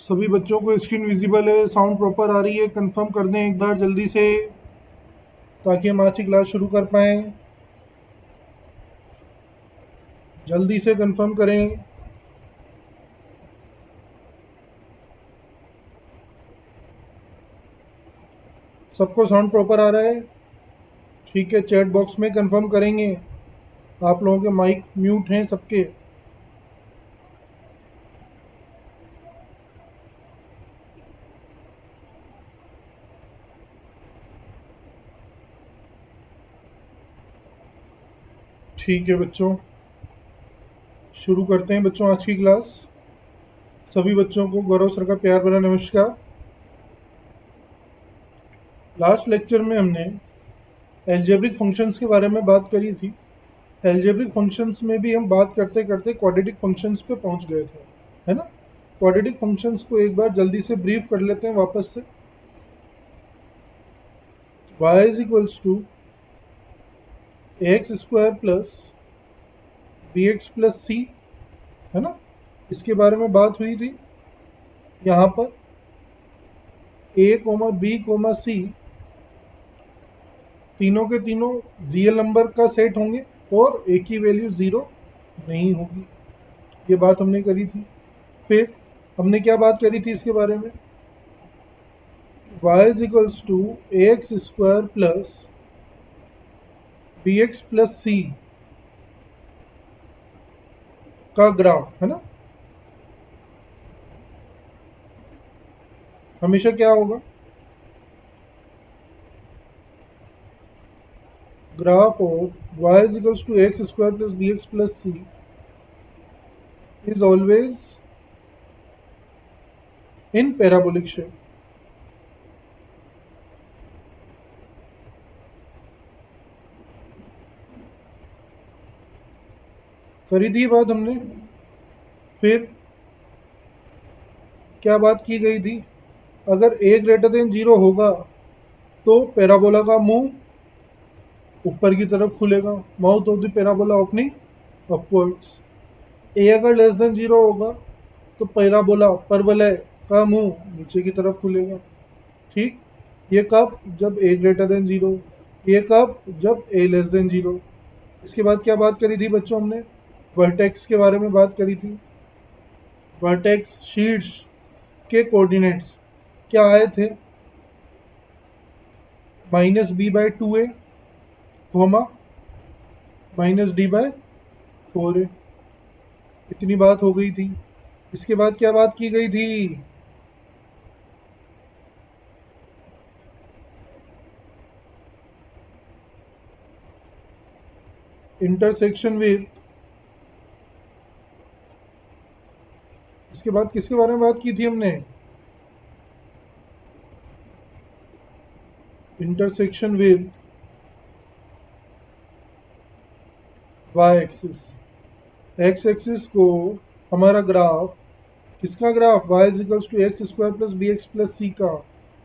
सभी बच्चों को स्क्रीन विजिबल है, साउंड प्रॉपर आ रही है, कंफर्म कर दें एक बार जल्दी से, ताकि हम आज की क्लास शुरू कर पाएँ। जल्दी से कंफर्म करें। सबको साउंड प्रॉपर आ रहा है? ठीक है, चैट बॉक्स में कंफर्म करेंगे। आप लोगों के माइक म्यूट हैं सबके। ठीक है बच्चों, शुरू करते हैं बच्चों आज की क्लास। सभी बच्चों को गौरव सर का प्यार भरा नमस्कार। लास्ट लेक्चर में हमने एल्जेब्रिक फंक्शंस के बारे में बात करी थी। एल्जेब्रिक फंक्शंस में भी हम बात करते करते क्वाड्रेटिक फंक्शंस पे पहुंच गए थे, है ना। क्वाड्रेटिक फंक्शंस को एक बार जल्दी से ब्रीफ कर लेते हैं वापस से। y is equals to x square plus b x plus c, है ना। इसके बारे में बात हुई थी। यहाँ पर a comma b comma c तीनों के तीनों रियल नंबर का सेट होंगे और a की वैल्यू 0 नहीं होगी। ये बात हमने करी थी। फिर हमने क्या बात करी थी इसके बारे में? y is equals to x square plus b x plus c का ग्राफ, है ना। हमेशा क्या होगा? Graph of y is equals to x square plus bx plus c is always in parabolic shape. करी थी बात हमने। फिर क्या बात की गई थी? अगर a ग्रेटर देन 0 होगा तो पैराबोला का मुंह ऊपर की तरफ खुलेगा, mouth of the parabola opening upwards. a अगर लेस देन 0 होगा तो पैराबोला परवलय का मुंह नीचे की तरफ खुलेगा। ठीक, ये कब? जब a ग्रेटर देन 0। ये कब? जब a लेस देन 0। इसके बाद क्या बात करी थी बच्चों हमने? वर्टेक्स के बारे में बात करी थी। वर्टेक्स शीट्स के कोऑर्डिनेट्स क्या आए थे? -b/2a, -d/4a। इतनी बात हो गई थी। इसके बाद क्या बात की गई थी? Intersection with. इसके बाद किसके बारे में बात की थी हमने? Intersection with y axis. x axis को हमारा ग्राफ, किसका graph? y is equals to x square plus b x plus c का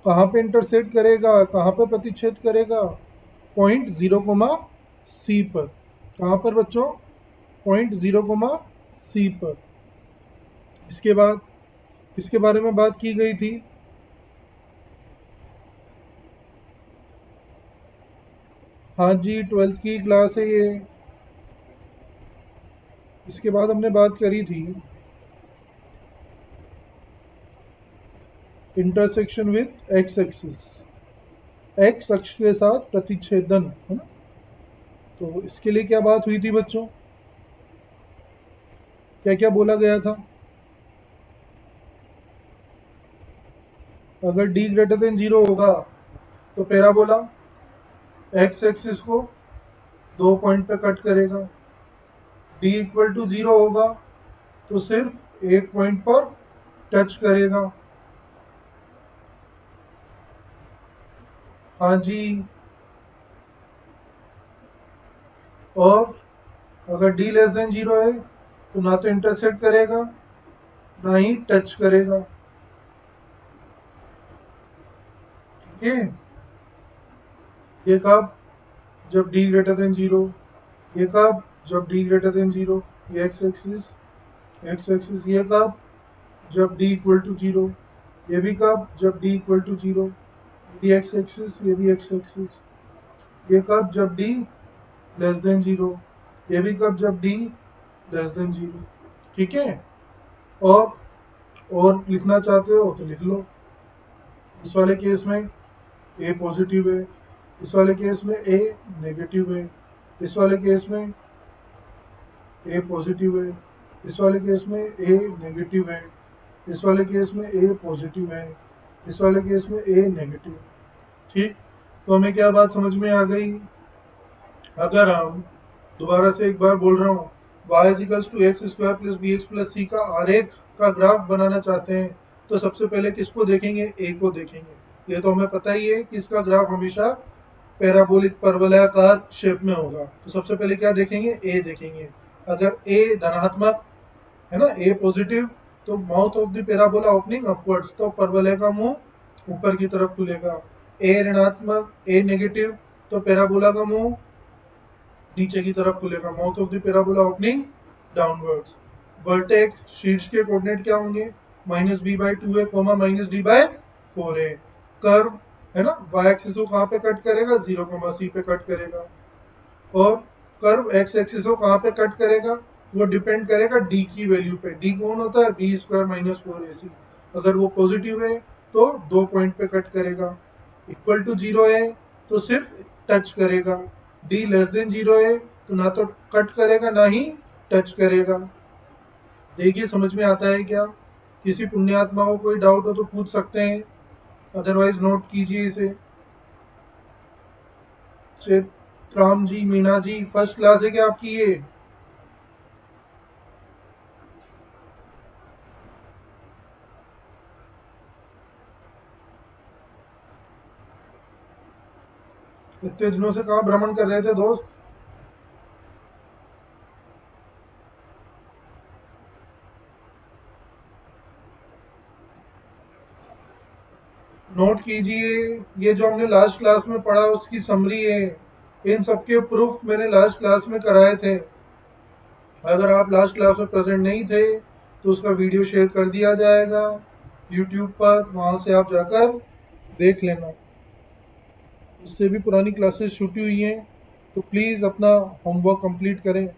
कहाँ पे इंटरसेक्ट करेगा, कहाँ पे प्रतिच्छेद करेगा? पॉइंट 0, सी पर। कहाँ पर बच्चों? पॉइंट 0, सी पर। इसके बाद इसके बारे में बात की गई थी। हाँ जी, 12th की क्लास है ये। इसके बाद हमने बात करी थी intersection with x axis, x अक्ष के साथ प्रतिच्छेदन, है ना। तो इसके लिए क्या बात हुई थी बच्चों? क्या क्या बोला गया था? अगर d ग्रेटर देन 0 होगा तो पैराबोला एक्स एक्सिस को 2 पॉइंट पे कट करेगा। d इक्वल टू 0 होगा तो सिर्फ एक पॉइंट पर टच करेगा। हाँ जी। और अगर d लेस देन 0 है तो ना तो इंटरसेक्ट करेगा ना ही टच करेगा। ठीक है, ये कब? जब d ग्रेटर देन 0। ये कब? जब d ग्रेटर देन 0। ये एक्स एक्सिस, ये कब? जब d इक्वल टू जीरो, ये भी कब, जब d इक्वल टू जीरो, ये भी एक्स एक्सिस, ये भी एक्स एक्सिस। ये कब, जब d लेस देन जीरो, ये भी कब, जब d लेस देन जीरो। ठीक है। और लिखना चाहते हो तो लिख लो। इस वाले केस में ए पॉजिटिव है, इस वाले केस में ए नेगेटिव है, इस वाले केस में ए पॉजिटिव है, इस वाले केस में ए नेगेटिव है, इस वाले केस में ए पॉजिटिव है, इस वाले केस में ए नेगेटिव है। ठीक। तो हमें क्या बात समझ में आ गई? अगर हम, दोबारा से एक बार बोल रहा हूँ, y is equals to x square plus b x plus c का आरेख का ग्राफ बनाना चाहते हैं तो सबसे पहले किसको देखेंगे? ए को देखेंगे। ये तो हमें पता ही है कि इसका ग्राफ हमेशा पैराबोलिक परवलयाकार शेप में होगा। तो सबसे पहले क्या देखेंगे? ए देखेंगे। अगर ए धनात्मक है ना, ए पॉजिटिव, तो mouth of the parabola opening upwards, तो परवलय का मुंह ऊपर की तरफ खुलेगा। ए ऋणात्मक, ए नेगेटिव, तो पैराबोला का मुंह नीचे की तरफ खुलेगा। Mouth of the parabola opening downwards. Vertex शीर्ष के कोऑर्डिनेट क्या होंगे? माइनस बी बाई टू है, comma minus D by four है। कर्व है ना, वाई एक्सिस को कहाँ पे कट करेगा? जीरो कोमा सी पे कट करेगा। और कर्व एक्स एक्सिस को कहाँ पे कट करेगा? वो डिपेंड करेगा डी की वैल्यू पे। डी कौन होता है? बी स्क्वायर माइनस फोर ए सी। अगर वो पॉजिटिव है तो दो पॉइंट पे कट करेगा। इक्वल टू जीरो है तो सिर्फ टच करेगा। डी लेस देन जीरो है तो ना तो कट करेगा ना ही टच करेगा। देखिए समझ में आता है क्या? किसी पुण्यात्मा को कोई डाउट हो तो पूछ सकते हैं, अदरवाइज नोट कीजिए इसे। चित्राम जी, मीना जी, फर्स्ट क्लास है क्या आपकी ये? इतने दिनों से कहाँ भ्रमण कर रहे थे दोस्त? नोट कीजिए। ये जो हमने लास्ट क्लास में पढ़ा उसकी समरी है। इन सबके प्रूफ मैंने लास्ट क्लास में कराए थे। अगर आप लास्ट क्लास में प्रेजेंट नहीं थे तो उसका वीडियो शेयर कर दिया जाएगा यूट्यूब पर, वहां से आप जाकर देख लेना। इससे भी पुरानी क्लासेस छूटी हुई हैं तो प्लीज़ अपना होमवर्क कंप्लीट करें।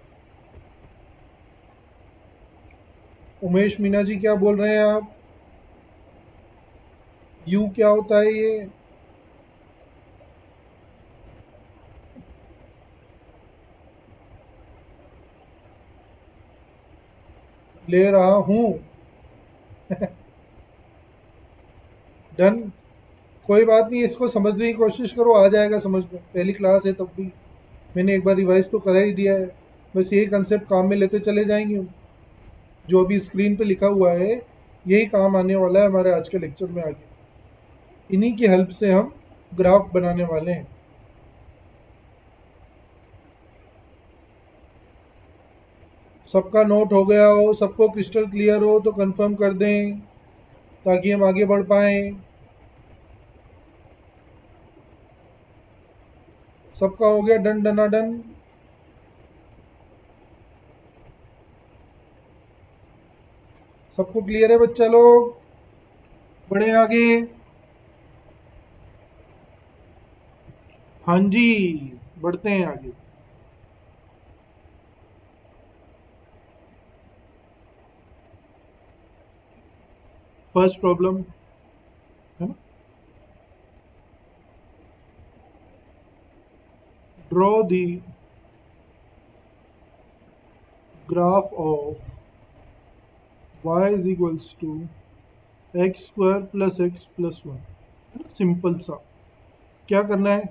उमेश मीना जी, क्या बोल रहे हैं आप? यू क्या होता है ये? ले रहा हूँ। डन। कोई बात नहीं, इसको समझने की कोशिश करो, आ जाएगा समझ में। पहली क्लास है तब भी मैंने एक बार रिवाइज तो करा ही दिया है। बस यही कंसेप्ट काम में लेते चले जाएंगे हम। जो अभी स्क्रीन पे लिखा हुआ है यही काम आने वाला है हमारे आज के लेक्चर में आगे। इन्हीं की हेल्प से हम ग्राफ बनाने वाले हैं। सबका नोट हो गया हो, सबको क्रिस्टल क्लियर हो तो कंफर्म कर दें ताकि हम आगे बढ़ पाएं। सबका हो गया डन डना डन? सबको क्लियर है बच्चा लोग? बढ़े आगे। हाँ जी, बढ़ते हैं आगे। फर्स्ट प्रॉब्लम है ना, draw the graph of y is equals to X square plus X plus one. है ना, सिंपल सा। क्या करना है?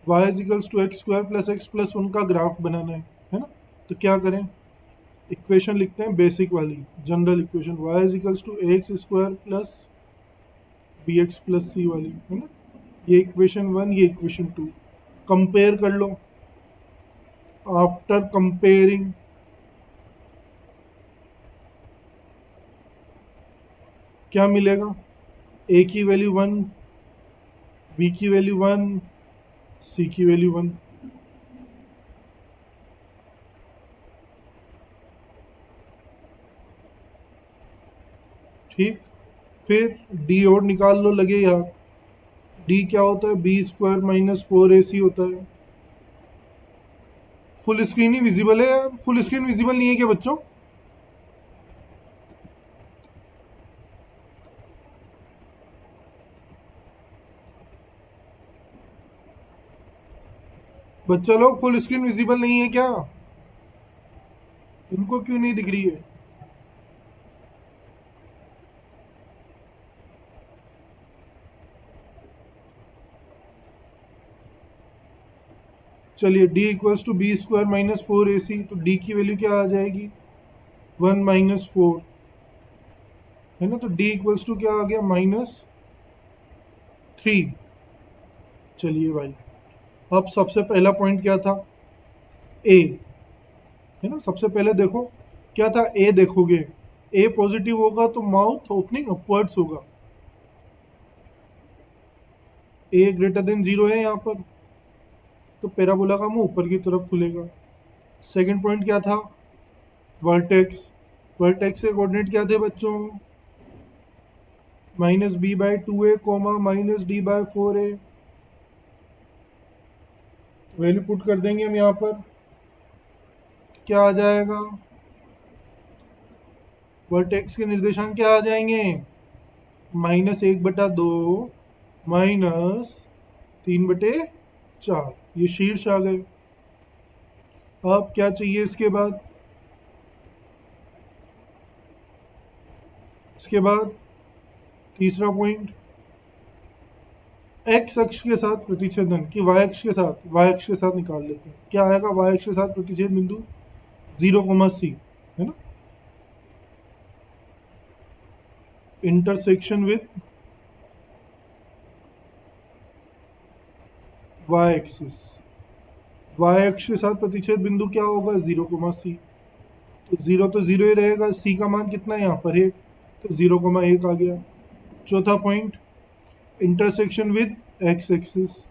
y is equals to x square plus X plus one का ग्राफ बनाना है ना। तो क्या करें? इक्वेशन लिखते हैं बेसिक वाली, general equation, y is equals to x square plus b x plus c वाली, है ना। ये इक्वेशन वन, ये इक्वेशन टू। कंपेयर कर लो। आफ्टर कंपेयरिंग क्या मिलेगा? ए की वैल्यू वन, बी की वैल्यू वन, सी की वैल्यू वन। ठीक। फिर डी और निकाल लो, लगे यार। डी क्या होता है, बी स्क्वायर माइनस 4ac होता है। फुल स्क्रीन ही विजिबल है यार, फुल स्क्रीन विजिबल नहीं है क्या बच्चों? बच्चा लोग फुल स्क्रीन विजिबल नहीं है क्या? इनको क्यों नहीं दिख रही है? चलिए d equals to B square minus 4ac, तो d की वैल्यू क्या आ जाएगी, 1 - 4, है ना। तो d इक्वल्स टू क्या आ गया, -3। चलिए भाई, अब सबसे पहला पॉइंट क्या था, a, है ना। सबसे पहले देखो क्या था, a देखोगे, a पॉजिटिव होगा तो माउथ ओपनिंग अपवर्ड्स होगा, a ग्रेटर देन 0 है यहाँ पर, तो पैराबोला का मुंह ऊपर की तरफ खुलेगा। सेकंड पॉइंट क्या था, वर्टेक्स। वर्टेक्स के कोऑर्डिनेट क्या थे बच्चों, -b/2a, -d/4a। वैल्यू पुट कर देंगे हम यहाँ पर, क्या आ जाएगा, वर्टेक्स के निर्देशांक क्या आ जाएंगे, -1/2 -3/4, ये शीर्ष आ गए। अब क्या चाहिए इसके बाद, इसके बाद तीसरा पॉइंट, एक्स अक्ष के साथ प्रतिच्छेदन की वाई अक्ष के साथ, वाई अक्ष के साथ निकाल लेते हैं। क्या आएगा वाई अक्ष के साथ प्रतिच्छेद बिंदु, 0, c, है ना। Intersection with Y axis, Y अक्ष के साथ प्रतिच्छेद बिंदु क्या होगा, 0, c। तो 0 तो 0 ही रहेगा, c का मान कितना है यहाँ पर 1, तो 0, 1 आ गया। चौथा point, intersection with x axis,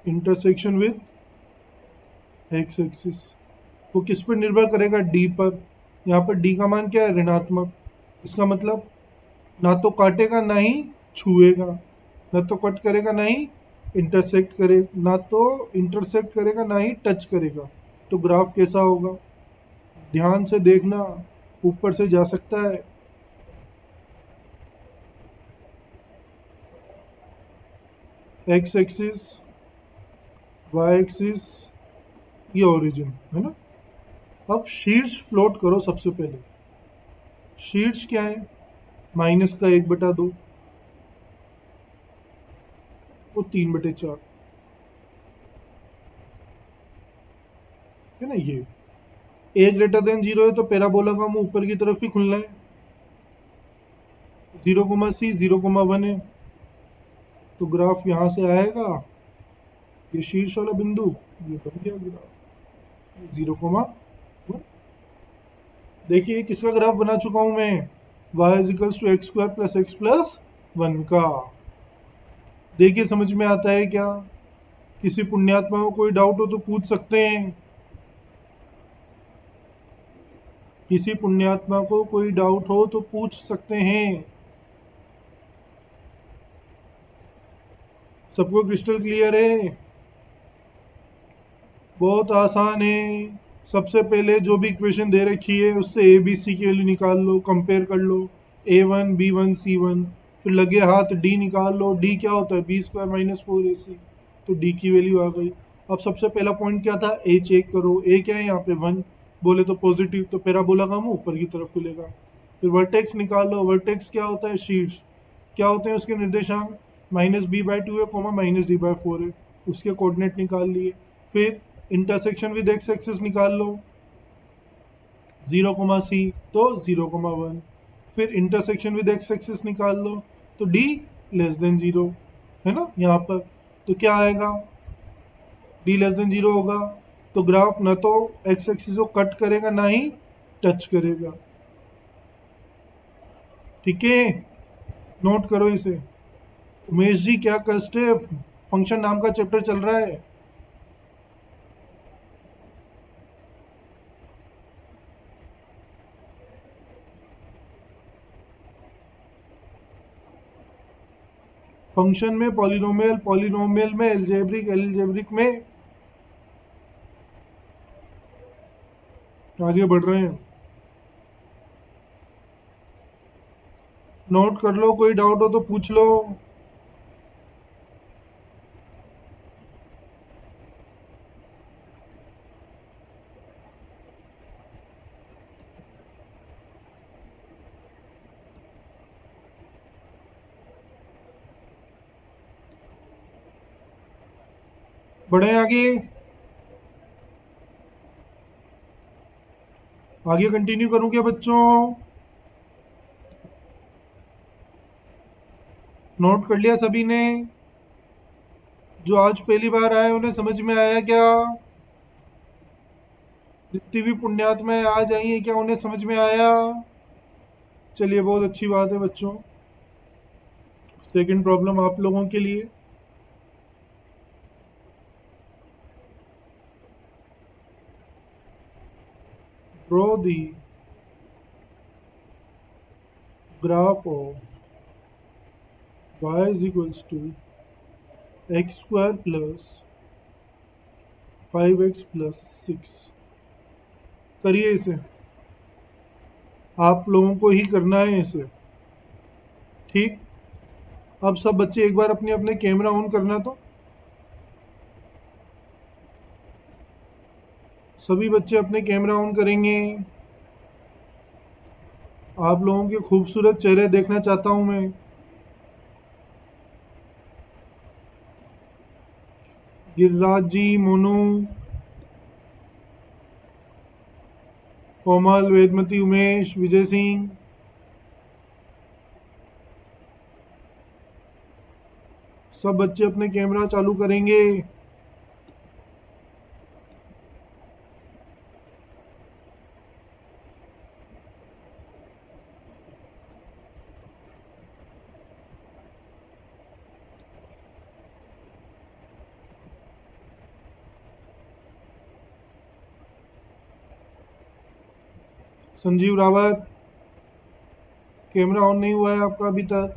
intersection with x axis, वो किस पर निर्भर करेगा, डी पर। यहाँ पर डी का मान क्या है, ऋणात्मक। इसका मतलब ना तो काटेगा ना ही छुएगा, ना तो कट करेगा ना ही इंटरसेक्ट करे, ना तो इंटरसेक्ट करेगा ना ही टच करेगा। तो ग्राफ कैसा होगा, ध्यान से देखना, ऊपर से जा सकता है। एक्स एक्सिस, वाई एक्सिस, ये ओरिजिन है ना। अब शीर्ष प्लॉट करो सबसे पहले। शीर्ष क्या है, -1/2, वो 3/4, है ना। ये a ग्रेटर देन 0 है तो पैराबोला का मुंह ऊपर की तरफ ही खुलना है, 0, c 0, 1 है, तो ग्राफ यहां से आएगा, ये शीर्ष वाला बिंदु, ये बन गया ग्राफ 0, 1। देखिए किसका ग्राफ बना चुका हूं मैं, y = x² + x + 1 का। देखिए समझ में आता है क्या, किसी पुण्यात्मा को कोई डाउट हो तो पूछ सकते हैं, किसी पुण्यात्मा को कोई डाउट हो तो पूछ सकते हैं। सबको क्रिस्टल क्लियर है, बहुत आसान है। सबसे पहले जो भी इक्वेशन दे रखी है उससे ए बी सी की वैल्यू निकाल लो, कंपेयर कर लो, a1 b1 c1, फिर लगे हाथ डी निकाल लो, डी क्या होता है, b² - 4ac, तो डी की वैल्यू आ गई। अब सबसे पहला पॉइंट क्या था, ए चेक करो, ए क्या है यहाँ पे 1, बोले तो पॉजिटिव, तो पैराबोला का मुंह ऊपर की तरफ खुलेगा। फिर वर्टेक्स निकाल लो, वर्टेक्स क्या होता है, शीर्ष। क्या होते हैं उसके निर्देशांक, -b/2 है, -d/4 है, उसके कोऑर्डिनेट निकाल लिए। फिर इंटरसेक्शन विद एक्स एक्सिस निकाल लो, 0, c, तो 0, 1। फिर इंटरसेक्शन विद एक्स एक्सिस निकाल लो, तो d <0, है ना यहाँ पर। तो क्या आएगा, d <0 होगा, तो ग्राफ ना तो एक्स एक्सिस को कट करेगा ना ही टच करेगा। ठीक है, नोट करो इसे। उमेश जी क्या कष्ट है, फंक्शन नाम का चैप्टर चल रहा है। फंक्शन में, पॉलिनोमियल, पॉलिनोमियल में, एल्जेब्रिक, एल्जेब्रिक में। आगे बढ़ रहे हैं, नोट कर लो, कोई डाउट हो तो पूछ लो। बढ़े आगे, आगे कंटिन्यू करूं क्या बच्चों? नोट कर लिया सभी ने? जो आज पहली बार आए उन्हें समझ में आया क्या? जितनी भी पुण्यात्माएं आज आई हैं, क्या उन्हें समझ में आया? चलिए, बहुत अच्छी बात है बच्चों। सेकंड प्रॉब्लम आप लोगों के लिए। Draw the graph of y is equals to x square plus 5x plus 6। करिए इसे, आप लोगों को ही करना है इसे। ठीक, अब सब बच्चे एक बार अपने अपने कैमरा ऑन करना, तो सभी बच्चे अपने कैमरा ऑन करेंगे। आप लोगों के खूबसूरत चेहरे देखना चाहता हूं मैं। गिरिराज जी, मोनू, कोमल, वेदमती, उमेश, विजय सिंह, सब बच्चे अपने कैमरा चालू करेंगे। संजीव रावत, कैमरा ऑन नहीं हुआ है आपका अभी तक।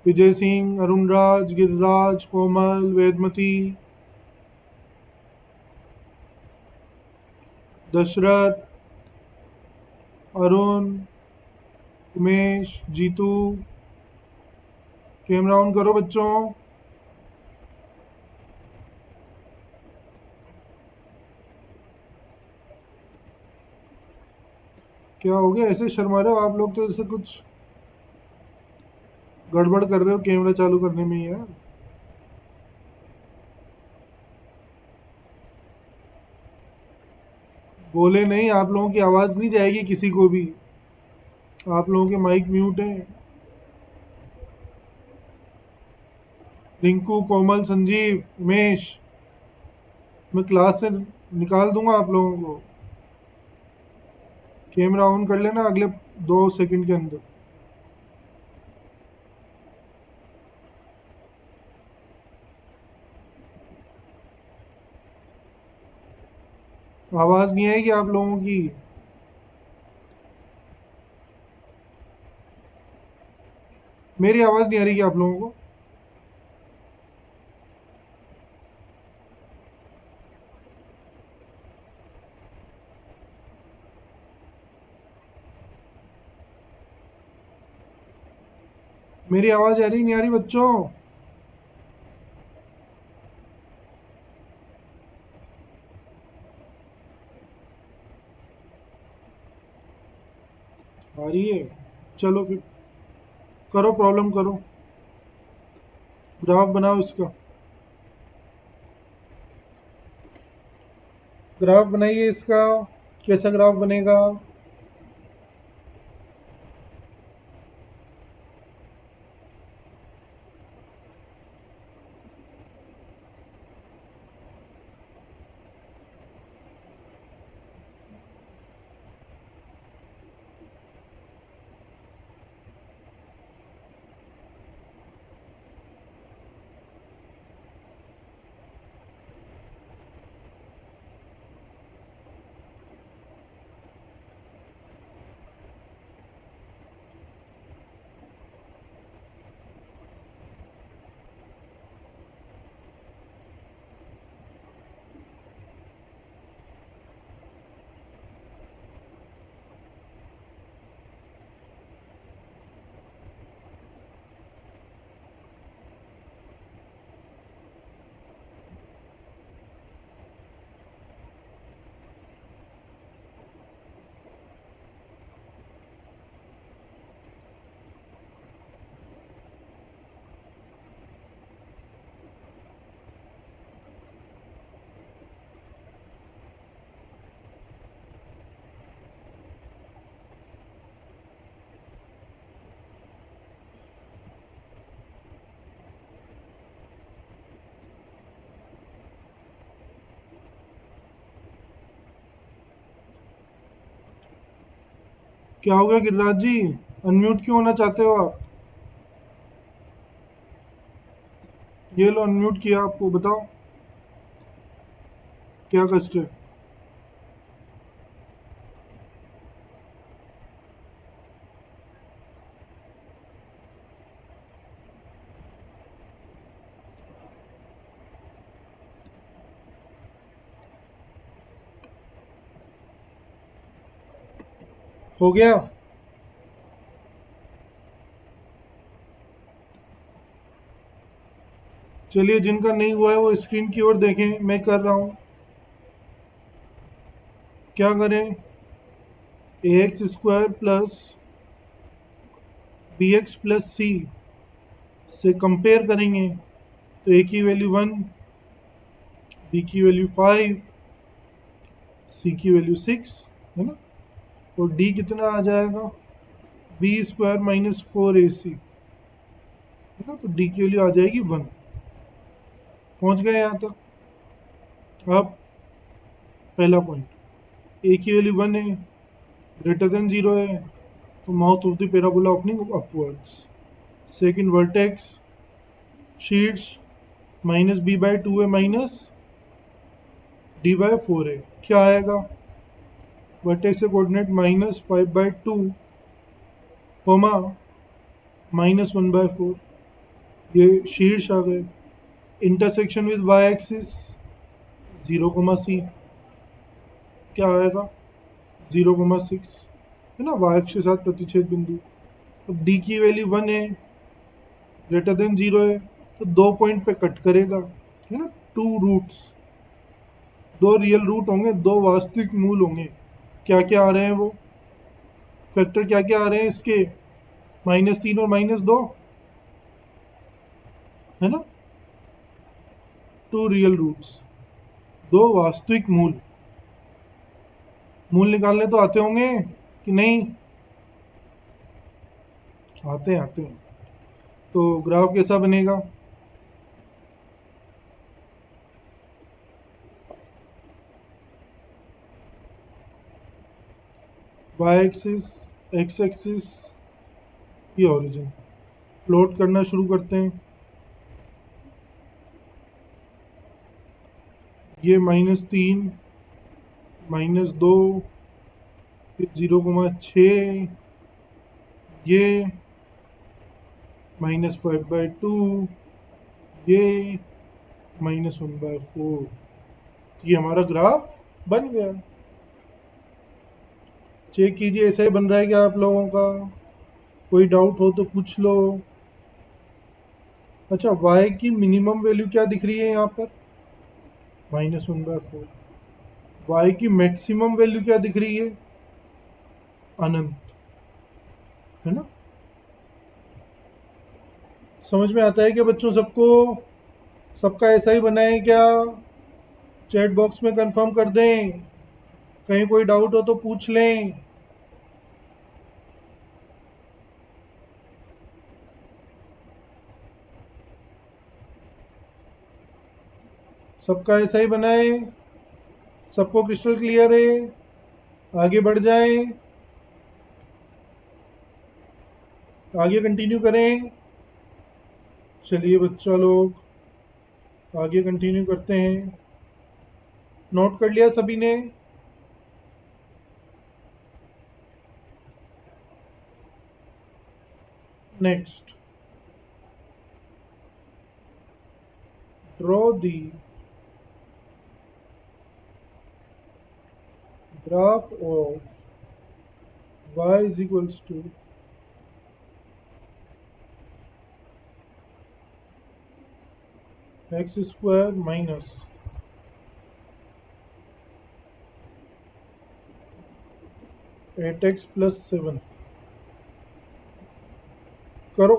विजय सिंह, अरुण राज, गिरिराज, कोमल, वेदमती, दशरथ, अरुण, उमेश, जीतू, कैमरा ऑन करो बच्चों। क्या हो गया, ऐसे शर्मा रहे हो आप लोग? तो जैसे कुछ गड़बड़ कर रहे हो कैमरा चालू करने में यार। बोले नहीं, आप लोगों की आवाज़ नहीं जाएगी किसी को भी। आप लोगों के माइक म्यूट हैं। रिंकू, कोमल, संजीव, उमेश, मैं क्लास से निकाल दूंगा आप लोगों को। कैमरा ऑन कर लेना अगले 2 सेकंड के अंदर। आवाज़ नहीं आएगी आप लोगों की। मेरी आवाज़ नहीं आ रही क्या आप लोगों को? मेरी आवाज़ आ रही नहीं आ रही बच्चों? आ रही है? चलो फिर करो, प्रॉब्लम करो, ग्राफ बनाओ इसका। ग्राफ बनाइए इसका। कैसा ग्राफ बनेगा? क्या हो गया गिरिराज जी, अनम्यूट क्यों होना चाहते हो आप? ये लो अनम्यूट किया आपको, बताओ क्या कष्ट है? हो गया? चलिए जिनका नहीं हुआ है वो स्क्रीन की ओर देखें, मैं कर रहा हूँ। क्या करें? ए x square plus b x plus सी से कंपेयर करेंगे तो ए की वैल्यू 1, बी की वैल्यू 5, सी की वैल्यू 6, है ना? और डी कितना आ जाएगा? बी स्क्वायर माइनस 4ac, है ना? तो डी की वैल्यू आ जाएगी 1। पहुंच गए यहाँ तक? अब पहला पॉइंट, ए की वैल्यू 1 है, ग्रेटर देन 0 है, तो mouth of the parabola opening upwards. Second vertex sheets minus B by 2 है माइनस डी बाय 4 है, क्या आएगा? वर्टेक्स से कोऑर्डिनेट माइनस 5/2 कोमा -1/4, ये शीर्ष आ गए। इंटरसेक्शन विद वाई एक्सिस 0, क्या आएगा? 0,6, है ना, वाई एक्स के साथ प्रतिच्छेद बिंदु। अब डी की वैल्यू 1 है, ग्रेटर देन 0 है, तो 2 पॉइंट पे कट करेगा, है ना? 2 रूट्स, 2 रियल रूट होंगे, 2 वास्तविक मूल होंगे। क्या क्या आ रहे हैं वो फैक्टर, क्या क्या आ रहे हैं इसके? -3 और -2, है ना? 2 रियल रूट्स, 2 वास्तविक मूल। मूल निकालने तो आते होंगे कि नहीं? आते हैं आते हैं। तो ग्राफ कैसा बनेगा? वाई एक्सिस, एक्स एक्सिस, ये ओरिजिन। प्लॉट करना शुरू करते हैं। ये -3, -2, फिर 0,6, ये -5/2, ये -1/4। ये हमारा ग्राफ बन गया। चेक कीजिए ऐसा ही बन रहा है क्या आप लोगों का? कोई डाउट हो तो पूछ लो। अच्छा, y की मिनिमम वैल्यू क्या दिख रही है यहाँ पर? -1/4। y की मैक्सिमम वैल्यू क्या दिख रही है? अनंत, है ना? समझ में आता है क्या बच्चों सबको? सबका ऐसा ही बना है क्या? चैट बॉक्स में कंफर्म कर दें, कहीं कोई डाउट हो तो पूछ लें। सबका ऐसा ही बना है? सबको क्रिस्टल क्लियर है? आगे बढ़ जाएं, आगे कंटिन्यू करें। चलिए बच्चा लोग आगे कंटिन्यू करते हैं। नोट कर लिया सभी ने? Next, draw the graph of y is equals to x square minus 8x plus 7। करो।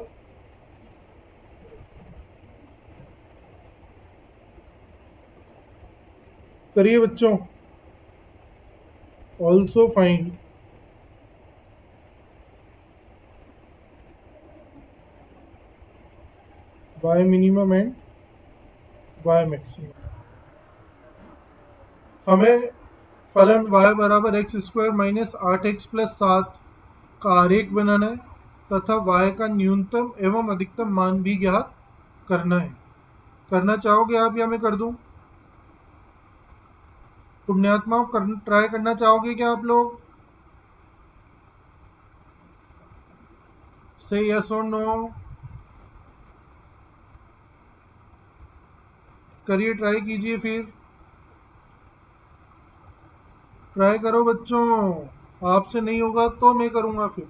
करिए बच्चों। Also find y minimum and y maximum। हमें फलन y बराबर x square minus 8x plus 7 का आरेख बनाना है तथा y का न्यूनतम एवं अधिकतम मान भी ज्ञात करना है। करना चाहोगे आप या मैं कर दूं? पुण्यात्मा ट्राई करना चाहोगे क्या आप लोग? से यस और नो। करिए, ट्राई कीजिए, फिर ट्राई करो बच्चों। आपसे नहीं होगा तो मैं करूंगा फिर।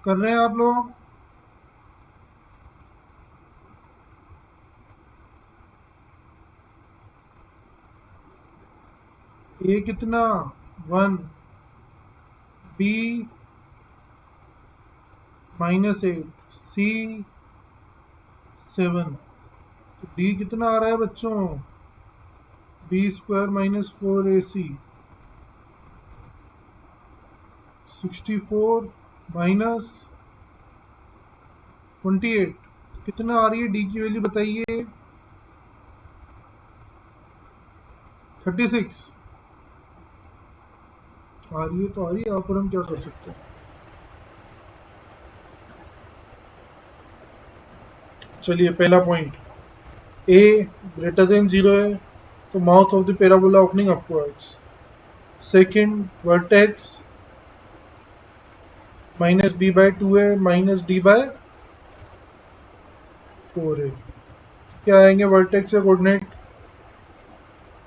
कर रहे हैं आप लोग? ए कितना? 1, बी -8, सी 7, तो डी कितना आ रहा है बच्चों? b² - 4ac 64 -28 कितना आ रही है? डी की वैल्यू बताइए। 36 आ रही है तो आ रही है, आप और हम क्या कर सकते हैं। चलिए, पहला पॉइंट, a ग्रेटर देन 0 है तो mouth of the parabola opening upwards. Second, vertex -b/2 है, -d/4 है। क्या आएंगे वर्टेक्स के कोऑर्डिनेट?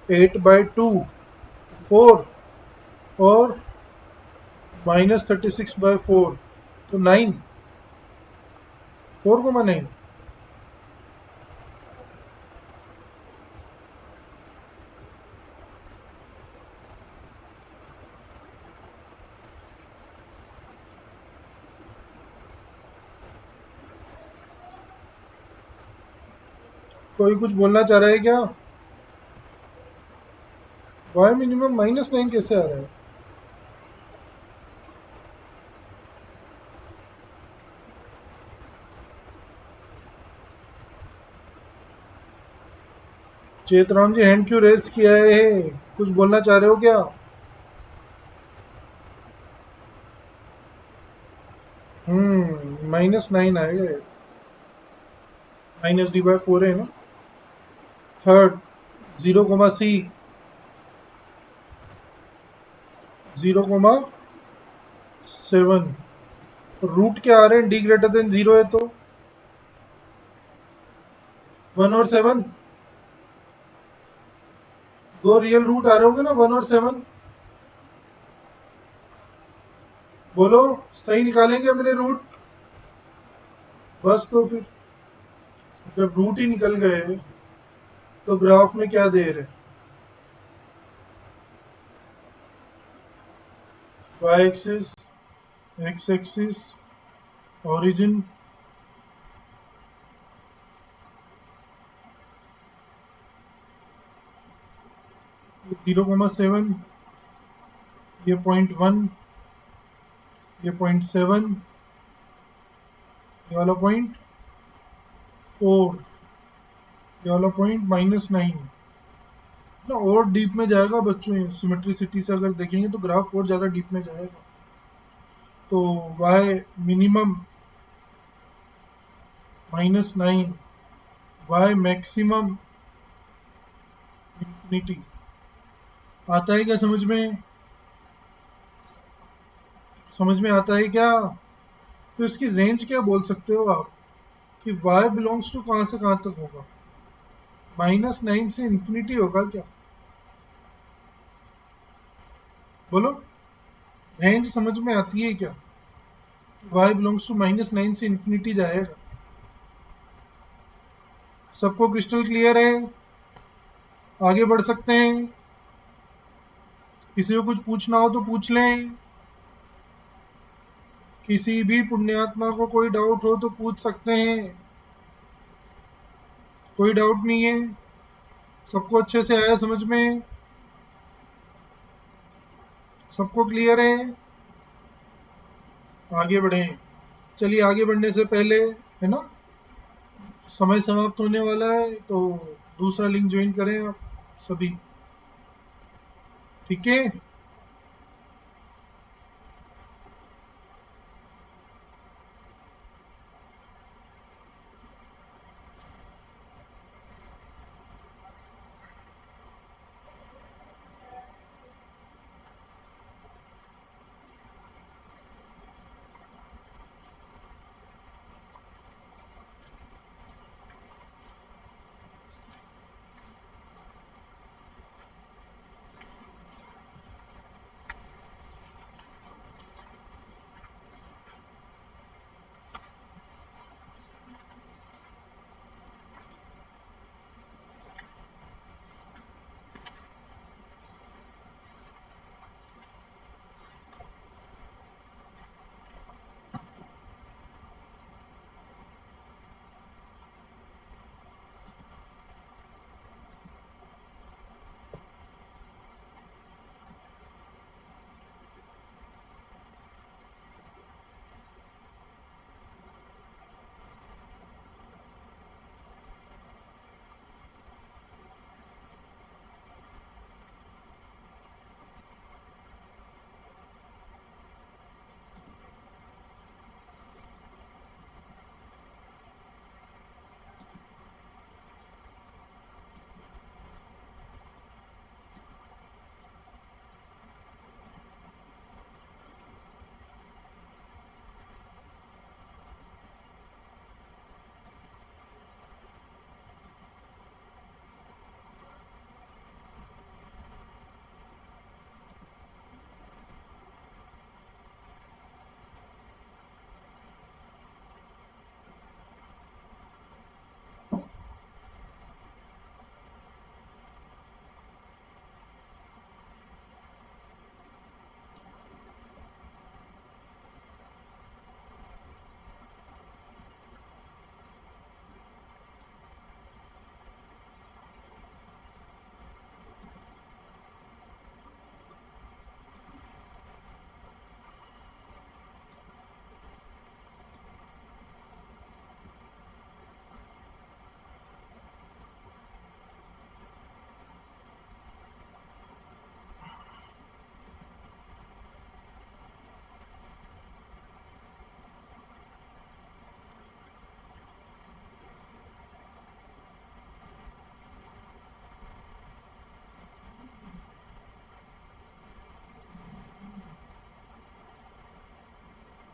8/2, 4 और -36/4, तो 9, 4,9। कोई कुछ बोलना चाह रहा है क्या? वाई मिनिमम -9 कैसे आ रहा है? चेतराम जी, हैंड क्यों रेज किया है? कुछ बोलना चाह रहे हो क्या? -9 आएगा, -d/4 है ना। थर्ड, 0, c 0,7, रूट क्या आ रहे हैं? d ग्रेटर देन 0 है तो 1 और 7, दो रियल रूट आ रहे होंगे ना, 1 और 7। बोलो, सही निकालेंगे अपने रूट? बस, तो फिर जब रूट ही निकल गए तो ग्राफ में क्या दे रहे? y axis, x axis, origin 0,7, ये 0.1, ये 0.7, ये वाला 0.4, ये वाला -9 ना। और डीप में जाएगा बच्चों, सिमेट्रिसिटी से अगर देखेंगे तो ग्राफ और ज़्यादा डीप में जाएगा। तो y minimum -9, y maximum infinity. आता है क्या समझ में? समझ में आता है क्या? तो इसकी रेंज क्या बोल सकते हो आप कि y बिलोंग्स टू कहाँ से कहाँ तक होगा? -9 से इंफिनिटी होगा क्या? बोलो, रेंज समझ में आती है क्या? y बिलोंग्स टू -9 से इंफिनिटी जाएगा। सबको क्रिस्टल क्लियर है? आगे बढ़ सकते हैं? किसी को कुछ पूछना हो तो पूछ लें। किसी भी पुण्यात्मा को कोई डाउट हो तो पूछ सकते हैं। कोई डाउट नहीं है? सबको अच्छे से आया समझ में? सबको क्लियर है? आगे बढ़ें। चलिए, आगे बढ़ने से पहले, है ना, समय समाप्त होने वाला है, तो दूसरा लिंक ज्वाइन करें आप सभी। ठीक है?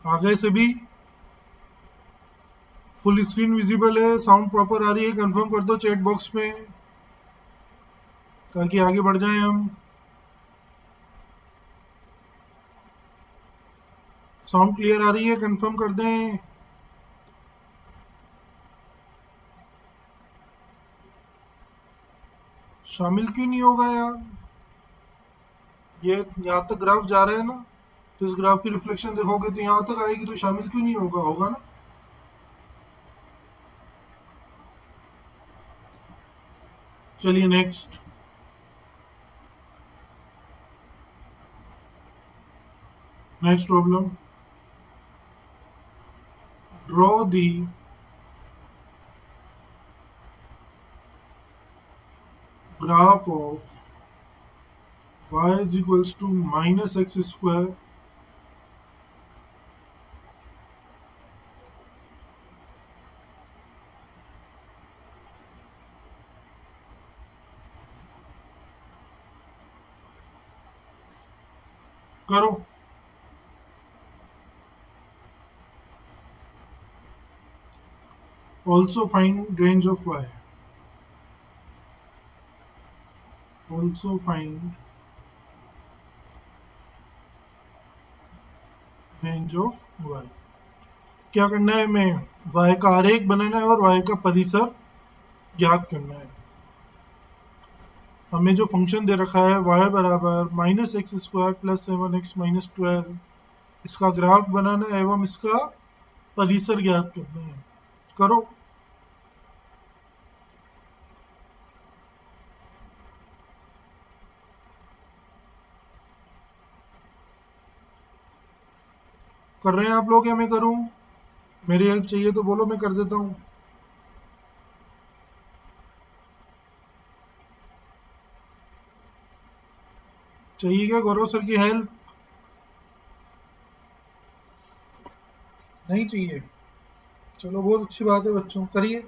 आगे से भी फुल स्क्रीन विजिबल है, साउंड प्रॉपर आ रही है, कंफर्म कर दो चैट बॉक्स में, ताकि आगे बढ़ जाएं हम। साउंड क्लियर आ रही है? कंफर्म कर दें। शामिल क्यों नहीं होगा यार? ये यहाँ तक ग्राफ जा रहा है ना। तो इस ग्राफ की रिफ्लेक्शन देखोगे तो यहाँ तक आएगी, तो शामिल क्यों नहीं होगा, होगा ना। चलिए next, next problem, draw the graph of y is equals to minus x square करो। Also find range of y, also find range of y। क्या करना है, हमें y का आरेख बनाना है और y का परिसर ज्ञात करना है। हमें जो फंक्शन दे रखा है y बराबर minus x square plus 7x minus 12, इसका ग्राफ बनाना है एवं इसका परिसर ज्ञात करना है। करो। कर रहे हैं आप लोग या मैं करूं? मेरी हेल्प चाहिए तो बोलो, मैं कर देता हूं। चाहिए क्या गौरव सर की हेल्प? नहीं चाहिए? चलो बहुत अच्छी बात है बच्चों, करिए।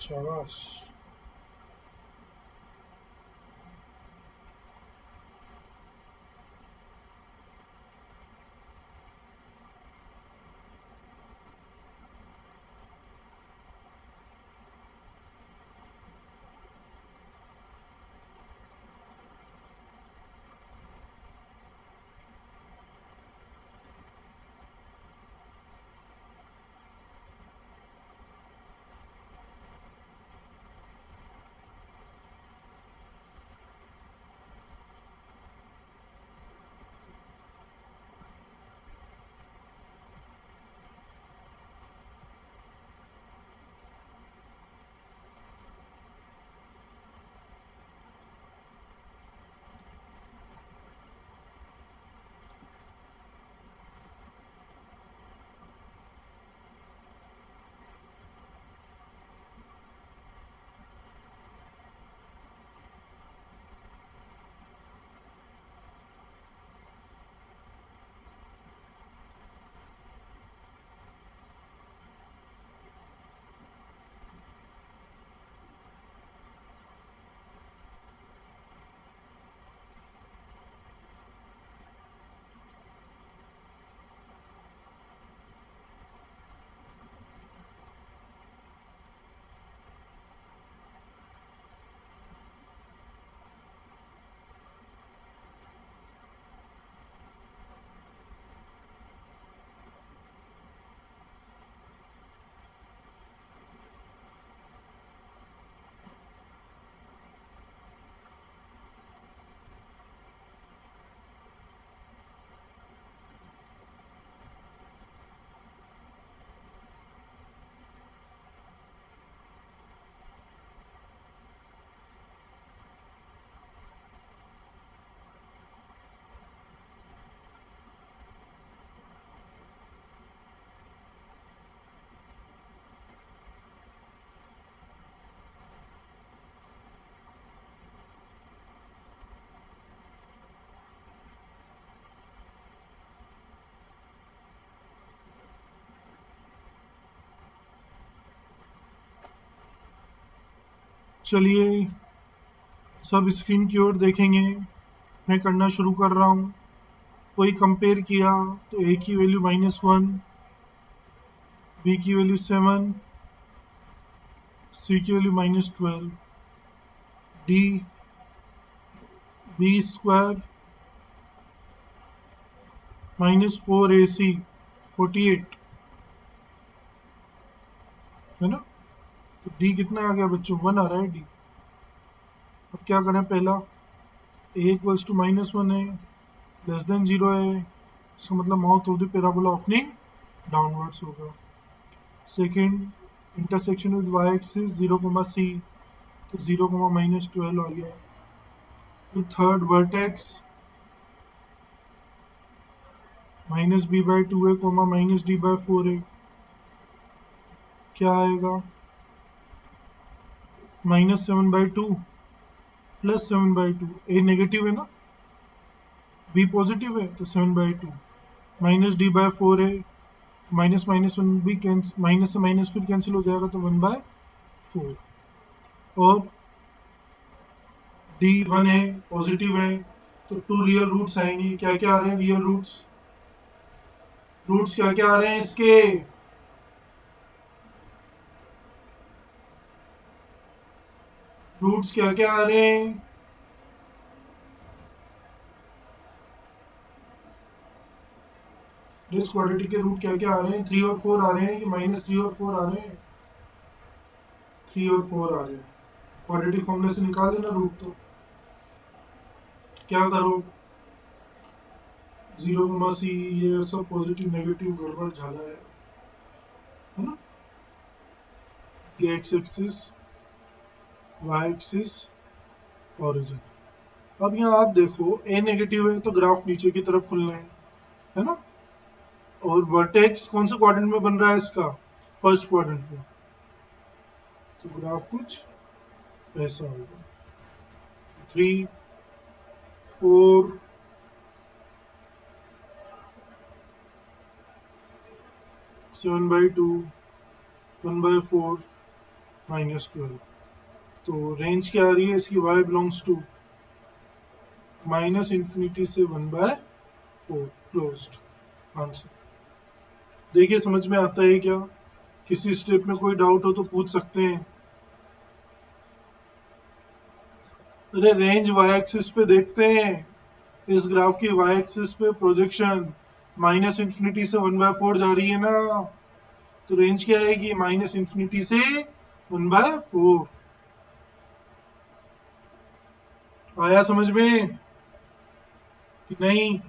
शाबाश। चलिए सब स्क्रीन की ओर देखेंगे। मैं करना शुरू कर रहा हूँ। कोई कंपेयर किया तो ए की वैल्यू -1, बी की वैल्यू 7, सी की value -12, D B square -4ac 48, है ना। तो डी कितना आ गया बच्चों, 1 आ रहा है डी। अब क्या करें, पहला a इक्वल्स टू -1 है, लेस देन 0 है, इसका मतलब mouth of the parabola opening downwards होगा। Second, intersection with y axis 0, c, तो 0, -12 आ गया। फिर थर्ड, वर्टेक्स -b/2 है, -d/4 है, क्या आएगा, -7/2 +7/2। a नेगेटिव है ना, b पॉजिटिव है, तो 7/2 -d/4 है, माइनस माइनस वन भी कैंसिल, माइनस से माइनस फिर कैंसिल हो जाएगा, तो 1/4। और d1 है, पॉजिटिव है, तो 2 रियल रूट्स आएंगे। क्या क्या आ रहे हैं रियल रूट्स, रूट्स क्या क्या आ रहे हैं इसके, रूट्स क्या क्या आ रहे हैं, इस क्वाड्रेटिक के रूट क्या क्या आ रहे हैं, 3 और 4 आ रहे हैं कि -3 और 4 आ रहे हैं, 3 और 4 आ रहे हैं। क्वाड्रेटिक फॉर्मूले से निकाल लेना रूट, तो क्या करो, 0, c, ये सब पॉजिटिव नेगेटिव गड़बड़ झाला है ना। ये X axis, Y axis, origin. अब यहाँ आप देखो a नेगेटिव है तो ग्राफ नीचे की तरफ खुलना है ना। और वर्टेक्स कौन से क्वाड्रेंट में बन रहा है इसका, फर्स्ट क्वाड्रेंट में, तो ग्राफ कुछ ऐसा होगा। 3, 4, 7/2, 1/4, -12। तो रेंज क्या आ रही है इसकी, y बिलोंग्स टू -∞ से 1/4, क्लोज्ड। आंसर देखिए समझ में आता है क्या, किसी स्टेप में कोई डाउट हो तो पूछ सकते हैं। अरे रेंज y एक्सिस पे देखते हैं, इस ग्राफ की y एक्सिस पे प्रोजेक्शन -∞ से 1/4 जा रही है ना, तो रेंज क्या आएगी, -∞ से 1/4। आया समझ में कि नहीं,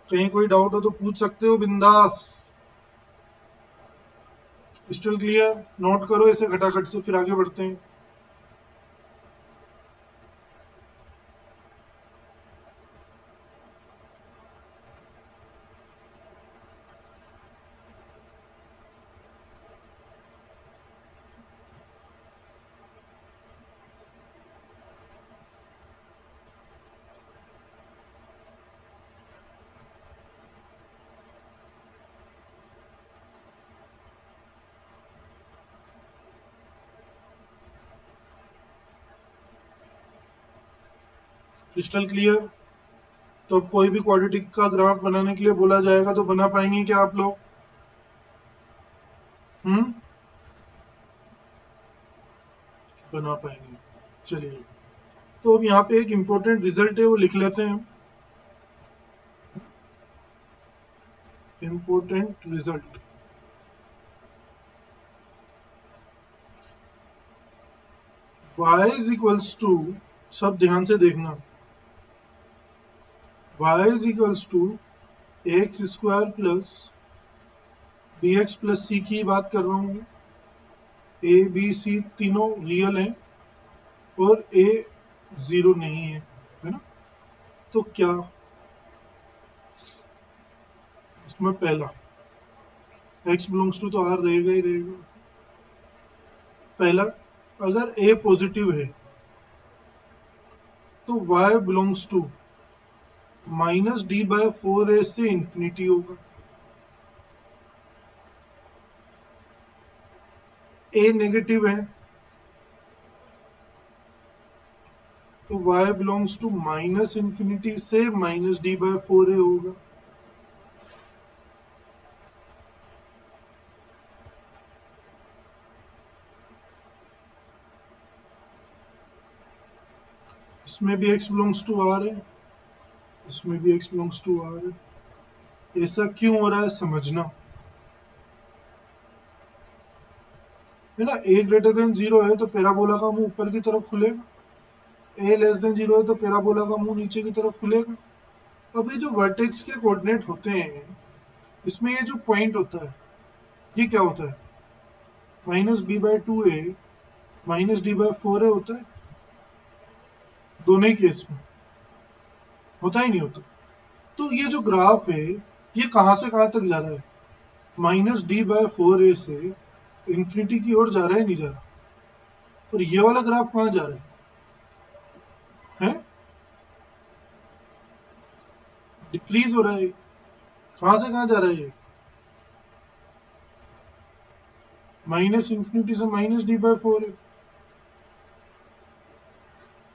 कहीं कोई डाउट हो तो पूछ सकते हो बिंदास। क्रिस्टल क्लियर, नोट करो इसे खटाखट से, फिर आगे बढ़ते हैं। क्रिस्टल क्लियर, तो अब कोई भी क्वाड्रेटिक का ग्राफ बनाने के लिए बोला जाएगा तो बना पाएंगे क्या आप लोग, बना पाएंगे। चलिए, तो अब यहाँ पे एक इम्पोर्टेंट रिजल्ट है वो लिख लेते हैं। Important result, y is equals to, सब ध्यान से देखना, y is equals to x² plus bx plus c की बात कर रहा हूँ, a b c तीनों रियल हैं और a 0 नहीं है ना। तो क्या इसमें पहला x बिलोंग्स टू तो r रहेगा ही रहेगा। पहला, अगर a पॉजिटिव है तो y बिलोंग्स टू -d/4a से इंफिनिटी होगा। a नेगेटिव है तो y बिलोंग्स टू -∞ से -d/4a होगा। इसमें भी x बिलोंग्स टू r है, इसमें भी x बिलोंग्स टू r है। ऐसा क्यों हो रहा है समझना, है ना। a ग्रेटर देन 0 है तो पैराबोला का मुंह ऊपर की तरफ खुलेगा, ए लेस देन 0 है तो पैराबोला का मुंह नीचे की तरफ खुलेगा। अब ये जो वर्टेक्स के कोऑर्डिनेट होते हैं, इसमें ये जो पॉइंट होता है ये क्या होता है? -b/2a -d/4a होता है, दोनों ही केस में होता ही नहीं होता। तो ये जो ग्राफ है ये कहां से कहां तक जा रहा है? -d/4a से इंफिनिटी की ओर जा रहा है, नहीं जा रहा? और ये वाला ग्राफ कहां जा रहा है? डिक्रीज हो रहा है। कहां से कहां जा रहा है ये? माइनस इंफिनिटी से -d/4।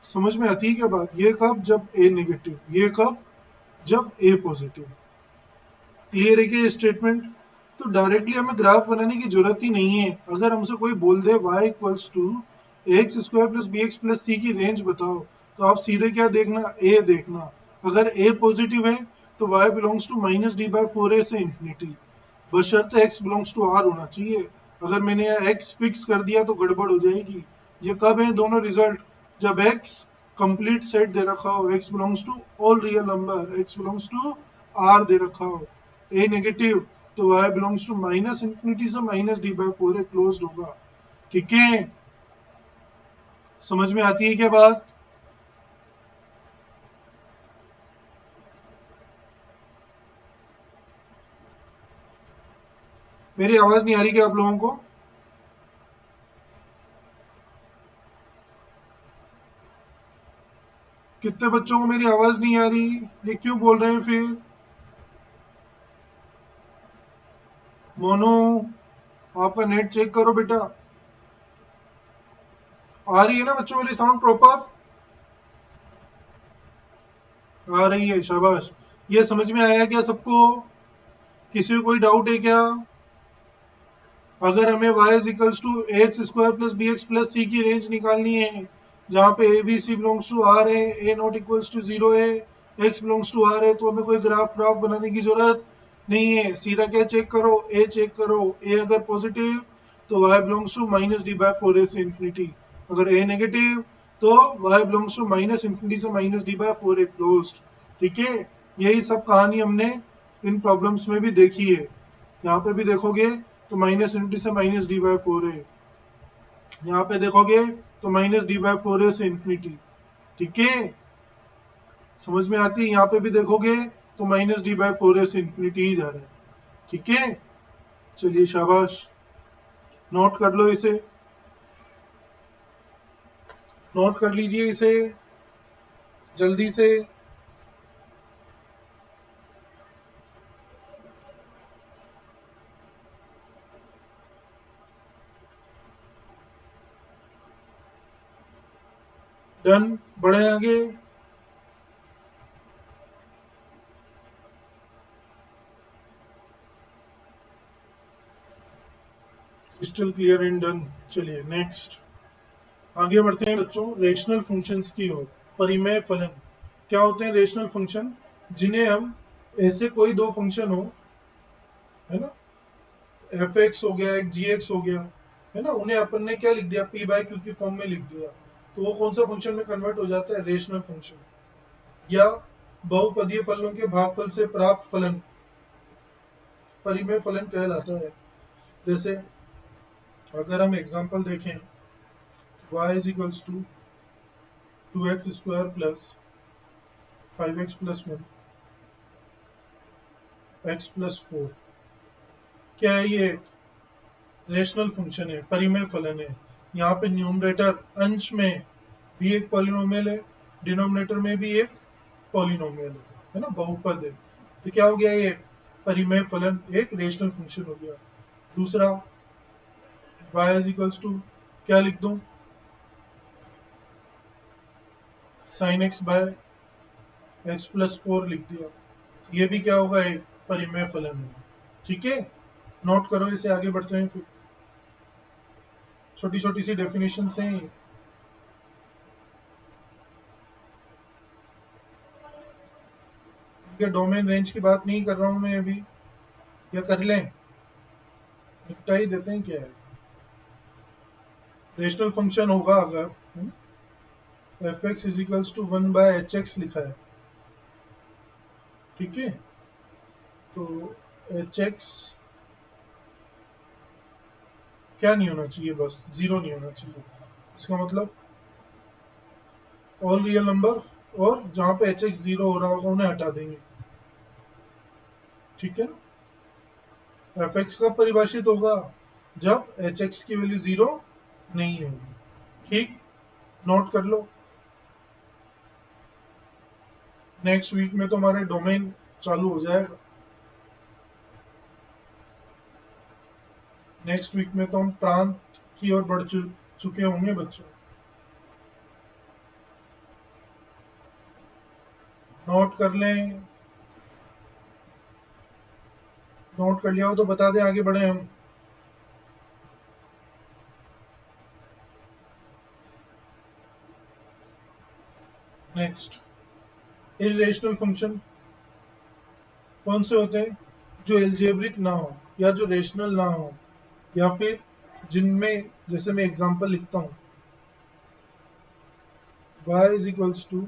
समझ में आती है क्या बात? ये कब? जब ए नेगेटिव। ये कब? जब ए पॉजिटिव। क्लियर है कि ये स्टेटमेंट? तो डायरेक्टली हमें ग्राफ बनाने की जरूरत ही नहीं है। अगर हमसे कोई बोल दे y equals to x square plus b x plus c की रेंज बताओ, तो आप सीधे क्या देखना? ए देखना। अगर ए पॉजिटिव है तो y बिलोंग्स टू -d/4a से इंफिनिटी, बशर्ते x बिलोंग्स टू r होना चाहिए। अगर मैंने यहाँ x फिक्स कर दिया तो गड़बड़ हो जाएगी। ये कब है दोनों रिजल्ट? जब x कंप्लीट सेट दे रखा हो, x belongs to all real number, x belongs to r दे रखा हो। ए नेगेटिव तो y belongs to minus infinity से -d/4a क्लोज्ड होगा। ठीक है, समझ में आती है क्या बात? मेरी आवाज नहीं आ रही क्या आप लोगों को? कितने बच्चों को मेरी आवाज नहीं आ रही? ये क्यों बोल रहे हैं फिर? मोनू, आपका नेट चेक करो बेटा। आ रही है ना बच्चों मेरी साउंड प्रॉपर? आ रही है, शाबाश। ये समझ में आया क्या सबको? किसी को कोई डाउट है क्या? अगर हमें y equals to x square plus b x plus c की रेंज निकालनी है, जहाँ पे a b c belongs to R है, ए नॉट इक्वल्स टू 0 है, एक्स बिलोंग्स टू आर है, तो हमें कोई ग्राफ व्राफ बनाने की जरूरत नहीं है। सीधा क्या चेक करो? ए चेक करो। ए अगर पॉजिटिव तो y बिलोंग्स टू -d/4a से इंफिनिटी। अगर ए नेगेटिव तो y belongs to minus infinity से -d/4a क्लोज्ड। ठीक है, यही सब कहानी हमने इन प्रॉब्लम्स में भी देखी है। यहाँ पे भी देखोगे तो -∞ से -d/4a, यहाँ पे देखोगे तो -d/4a से इंफिनिटी। ठीक है, समझ में आती है? यहाँ पे भी देखोगे तो -d/4a से इंफिनिटी ही जा रहा है। ठीक है, चलिए शाबाश, नोट कर लो इसे, नोट कर लीजिए इसे जल्दी से। डन, बढ़े आगे। Crystal clear and done. चलिए नेक्स्ट आगे बढ़ते हैं बच्चों, रेशनल फंक्शंस की ओर। परिमेय फलन क्या होते हैं? रेशनल फंक्शन, जिन्हें हम ऐसे कोई दो फंक्शन हो, है ना, एफ एक्स हो गया, एक जी एक्स हो गया, है ना, उन्हें अपन ने क्या लिख दिया? पी बाय क्यू की फॉर्म में लिख दिया, तो वो कौन सा फंक्शन में कन्वर्ट हो जाता है? Rational function. या बहुपदीय फलनों के भागफल से प्राप्त फलन परिमेय फलन कहलाता है। जैसे अगर हम एग्जांपल देखें, y is equals to 2x² plus 5x plus 1 x plus 4, क्या है ये? रेशनल फंक्शन है, परिमेय फलन है। यहाँ पे न्यूमरेटर अंश में भी एक पॉलिनोमियल है, डिनोमिनेटर में भी एक पॉलिनोमियल है ना, बहुपद है। तो क्या हो गया ये? परिमेय फलन, एक रेशनल फंक्शन हो गया। दूसरा y इज इक्वल्स टू, क्या लिख दूं? sin x by x plus 4 लिख दिया। ये भी क्या होगा? एक परिमेय फलन है। ठीक है, नोट करो इसे, आगे बढ़ते हैं। फिर छोटी छोटी सी डेफिनेशन हैं ये। ये डोमेन रेंज की बात नहीं कर रहा हूं मैं अभी, या कर लें? निपटा ही देते हैं क्या है। रेशनल फंक्शन होगा अगर, F X is equals to 1/hx लिखा है, ठीक है। तो hx क्या नहीं होना चाहिए, बस 0 नहीं होना चाहिए। इसका मतलब ऑल रियल नंबर, और जहां पे hx 0 हो रहा होगा उन्हें हटा देंगे, ठीक है ना। एफ एक्स कब परिभाषित होगा, जब hx की वैल्यू 0 नहीं होगी, ठीक, नोट कर लो। नेक्स्ट वीक में तो हमारे डोमेन चालू हो जाएगा। नेक्स्ट वीक में तो हम प्रांत की ओर बढ़ चुके होंगे बच्चों। नोट कर लें, नोट कर लिया हो तो बता दें, आगे बढ़े हम। नेक्स्ट, इरेशनल फंक्शन कौन से होते हैं, जो एल्जेब्रिक ना हो या जो रेशनल ना हो, या फिर जिनमें, जैसे मैं एग्जांपल लिखता हूँ, y is equals to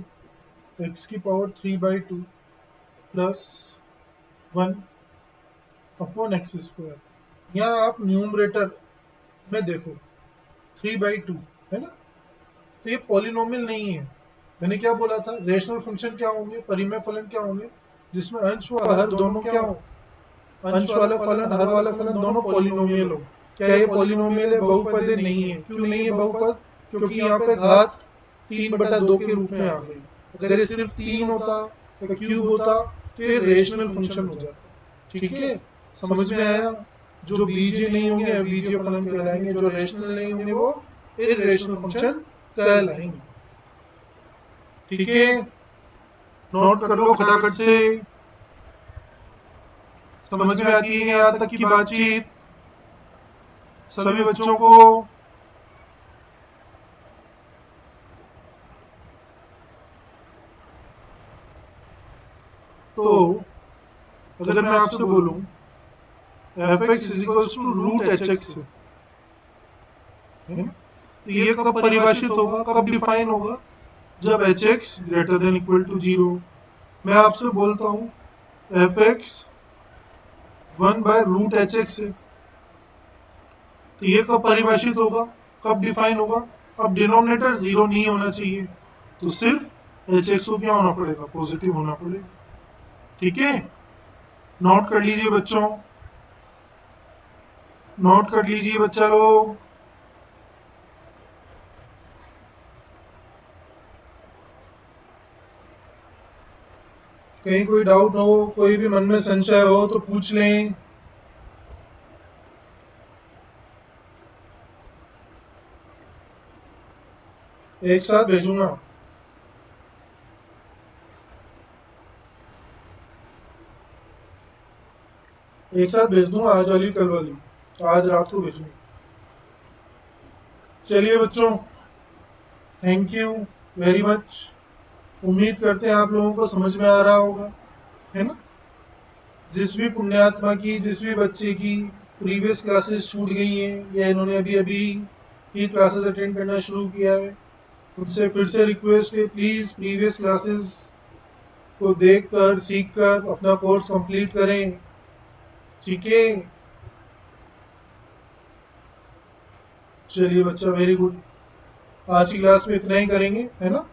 x की पावर 3/2 प्लस 1 अपॉन एक्स स्क्वायर। यहाँ आप न्यूमरेटर में देखो 3/2 है ना, तो ये पॉलिनोमियल नहीं है। मैंने क्या बोला था, रेशनल फंक्शन क्या होंगे, परिमेय फलन क्या होंगे, जिसमें अंश व हर दोनों क्या हो, अंश वाला फलन हर वाला फलन दोनों पॉलिनोमियल हो। क्या ये पॉलिनोमियल है, बहुपद नहीं है। क्यों नहीं है बहुपद, क्योंकि यहाँ पे घात 3/2 के रूप में आ गई। अगर ये सिर्फ 3 होता या क्यूब होता तो ये रेशनल फंक्शन हो जाता, ठीक है, समझ में आया। जो बीजीय नहीं होंगे बीजीय फलन कहलाएंगे, जो रेशनल नहीं होंगे वो इरेशनल फंक्शन कहलाएंगे, ठीक है। नोट कर लो खटाखट से, समझ में आती है यहाँ तक की बातचीत सभी बच्चों को। तो अगर मैं आपसे बोलूं F X is equals to root H X, तो ये कब परिभाषित होगा, कब डिफाइन होगा, जब H X greater than equal to 0। मैं आपसे बोलता हूं एफ एक्स 1/√hx है, तो ये कब परिभाषित होगा, कब डिफाइन होगा, अब डिनोमिनेटर 0 नहीं होना चाहिए, तो सिर्फ एच एक्स को क्या होना पड़ेगा, पॉजिटिव होना पड़ेगा, ठीक है। नोट कर लीजिए बच्चों, नोट कर लीजिए बच्चा लोग। कहीं कोई डाउट हो, कोई भी मन में संशय हो तो पूछ लें। एक साथ भेजूंगा, एक साथ भेज दूंगा, आज वाली कल वाली, आज रात को भेजूंगा। चलिए बच्चों, थैंक यू वेरी मच। उम्मीद करते हैं आप लोगों को समझ में आ रहा होगा, है ना। जिस भी पुण्यात्मा की, जिस भी बच्चे की प्रीवियस क्लासेस छूट गई हैं या इन्होंने अभी अभी ये क्लासेस अटेंड करना शुरू किया है, उनसे फिर से रिक्वेस्ट है, प्लीज प्रीवियस क्लासेस को देखकर सीखकर अपना कोर्स कंप्लीट करें, ठीक है। चलिए बच्चा, वेरी गुड। आज की क्लास में इतना ही करेंगे, है ना।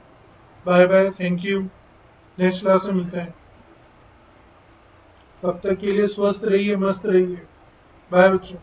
Bye bye, thank you, next class में मिलते हैं। तब तक के लिए स्वस्थ रहिए, मस्त रहिए, बाय बच्चों।